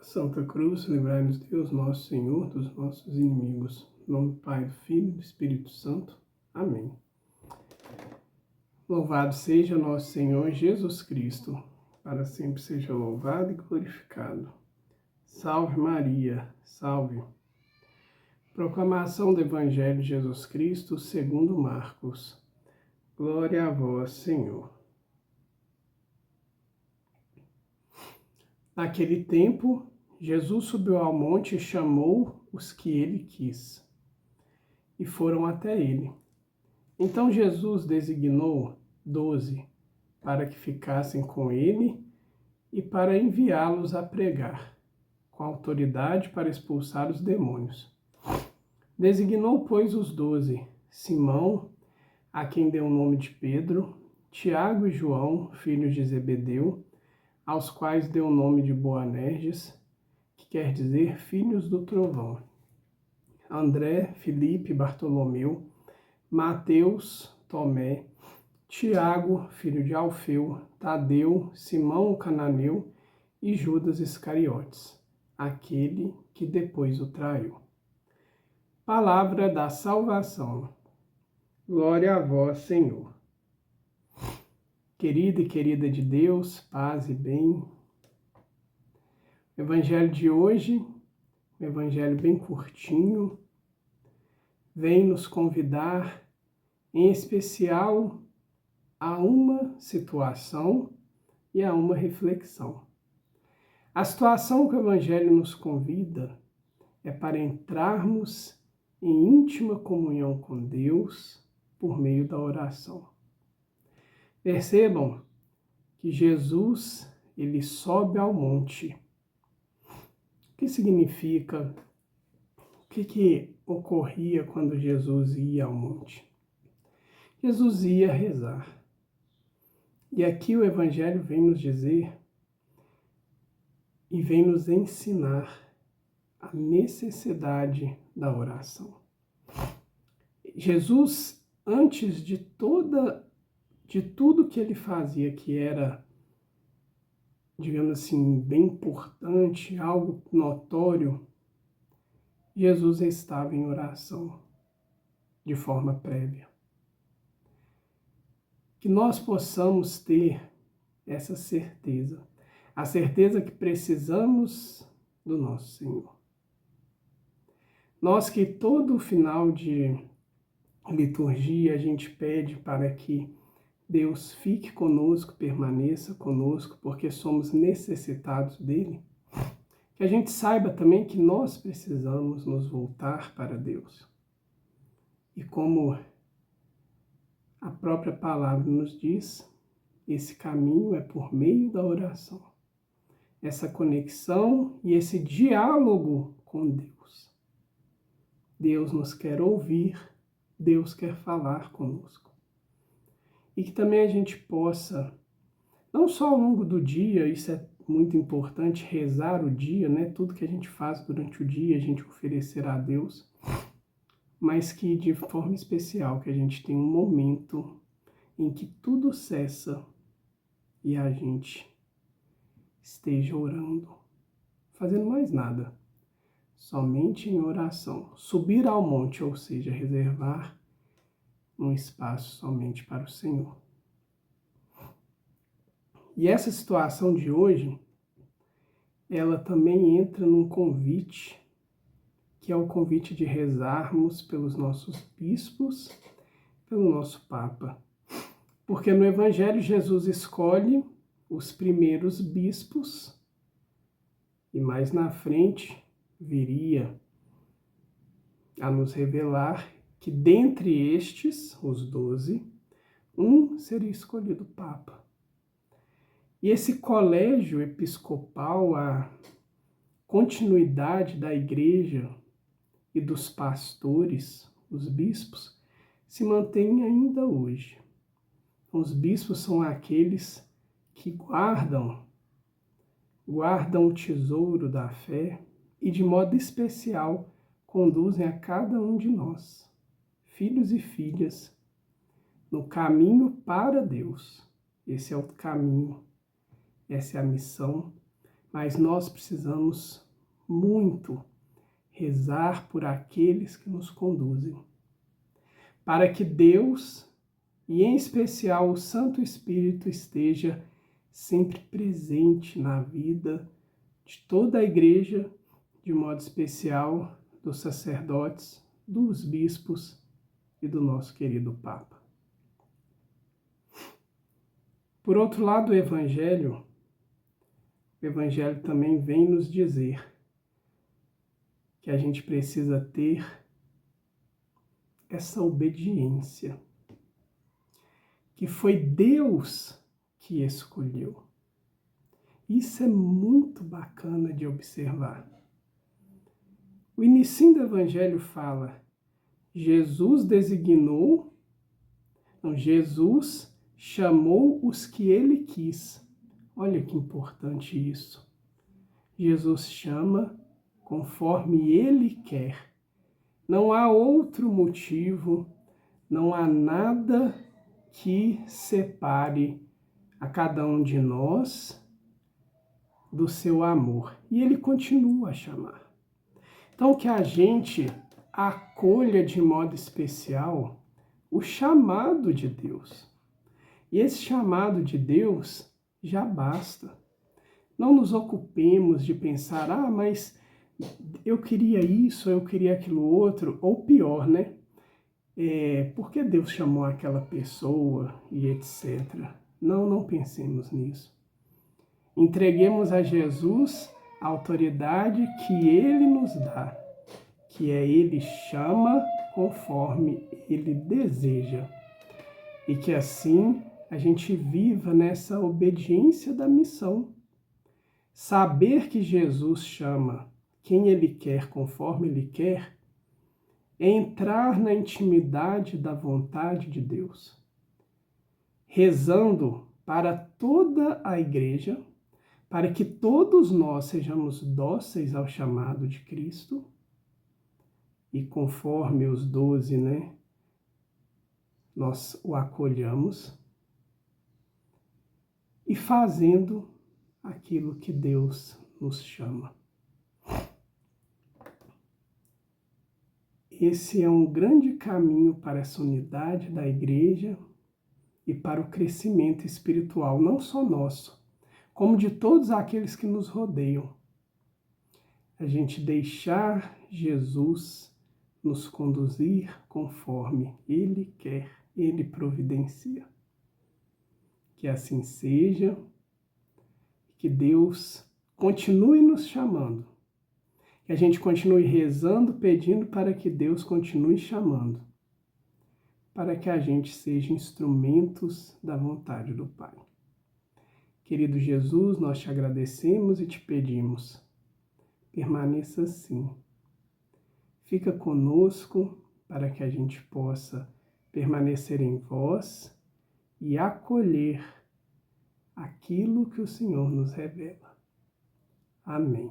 Santa Cruz, livrai-nos Deus, nosso Senhor, dos nossos inimigos. Em nome do Pai, do Filho e do Espírito Santo. Amém. Louvado seja nosso Senhor Jesus Cristo, para sempre seja louvado e glorificado. Salve Maria, salve. Proclamação do Evangelho de Jesus Cristo segundo Marcos. Glória a vós, Senhor. Naquele tempo, Jesus subiu ao monte e chamou os que ele quis, e foram até ele. Então Jesus designou 12 para que ficassem com ele e para enviá-los a pregar, com autoridade para expulsar os demônios. Designou, pois, os 12, Simão, a quem deu o nome de Pedro, Tiago e João, filhos de Zebedeu, aos quais deu o nome de Boanerges, que quer dizer filhos do trovão, André, Filipe, Bartolomeu, Mateus, Tomé, Tiago, filho de Alfeu, Tadeu, Simão o cananeu e Judas Iscariotes, aquele que depois o traiu. Palavra da salvação. Glória a vós, Senhor. Querida e querida de Deus, paz e bem. O Evangelho de hoje, um evangelho bem curtinho, vem nos convidar, em especial, a uma situação e a uma reflexão. A situação que o Evangelho nos convida é para entrarmos em íntima comunhão com Deus por meio da oração. Percebam que Jesus, ele sobe ao monte. O que significa? O que ocorria quando Jesus ia ao monte? Jesus ia rezar. E aqui o Evangelho vem nos dizer e vem nos ensinar a necessidade da oração. Jesus, antes de tudo que ele fazia, que era, digamos assim, bem importante, algo notório, Jesus estava em oração de forma prévia. Que nós possamos ter essa certeza, a certeza que precisamos do nosso Senhor. Nós que todo final de liturgia a gente pede para que Deus fique conosco, permaneça conosco, porque somos necessitados dele, que a gente saiba também que nós precisamos nos voltar para Deus. E como a própria palavra nos diz, esse caminho é por meio da oração. Essa conexão e esse diálogo com Deus. Deus nos quer ouvir, Deus quer falar conosco. E que também a gente possa, não só ao longo do dia, isso é muito importante, rezar o dia, né? Tudo que a gente faz durante o dia, a gente oferecer a Deus, mas que de forma especial, que a gente tenha um momento em que tudo cessa e a gente esteja orando, fazendo mais nada, somente em oração. Subir ao monte, ou seja, reservar um espaço somente para o Senhor. E essa situação de hoje, ela também entra num convite, que é o convite de rezarmos pelos nossos bispos, pelo nosso Papa. Porque no Evangelho Jesus escolhe os primeiros bispos e mais na frente viria a nos revelar que dentre estes, os 12, um seria escolhido Papa. E esse colégio episcopal, a continuidade da igreja e dos pastores, os bispos, se mantém ainda hoje. Os bispos são aqueles que guardam o tesouro da fé e, de modo especial, conduzem a cada um de nós, filhos e filhas, no caminho para Deus. Esse é o caminho, essa é a missão mas nós precisamos muito rezar por aqueles que nos conduzem, para que Deus, e em especial o Santo Espírito, esteja sempre presente na vida de toda a Igreja, de modo especial dos sacerdotes, dos bispos e do nosso querido Papa. Por outro lado, o Evangelho também vem nos dizer que a gente precisa ter essa obediência, que foi Deus que escolheu. Isso é muito bacana de observar. O início do Evangelho fala, Jesus chamou os que ele quis. Olha que importante isso. Jesus chama conforme ele quer. Não há outro motivo, não há nada que separe a cada um de nós do seu amor. E ele continua a chamar. Então, que a gente acolha de modo especial o chamado de Deus. E esse chamado de Deus já basta. Não nos ocupemos de pensar, mas eu queria isso, eu queria aquilo outro, ou pior, né? Por que Deus chamou aquela pessoa e etc. Não pensemos nisso. Entreguemos a Jesus a autoridade que Ele nos dá, que é Ele chama conforme Ele deseja. E que assim a gente viva nessa obediência da missão. Saber que Jesus chama quem Ele quer conforme Ele quer é entrar na intimidade da vontade de Deus, rezando para toda a Igreja, para que todos nós sejamos dóceis ao chamado de Cristo e conforme os 12, nós o acolhamos e fazendo aquilo que Deus nos chama. Esse é um grande caminho para essa unidade da Igreja e para o crescimento espiritual, não só nosso, como de todos aqueles que nos rodeiam. A gente deixar Jesus nos conduzir conforme Ele quer, Ele providencia. Que assim seja, que Deus continue nos chamando, que a gente continue rezando, pedindo para que Deus continue chamando, para que a gente seja instrumentos da vontade do Pai. Querido Jesus, nós te agradecemos e te pedimos, permaneça assim. Fica conosco para que a gente possa permanecer em vós e acolher aquilo que o Senhor nos revela. Amém.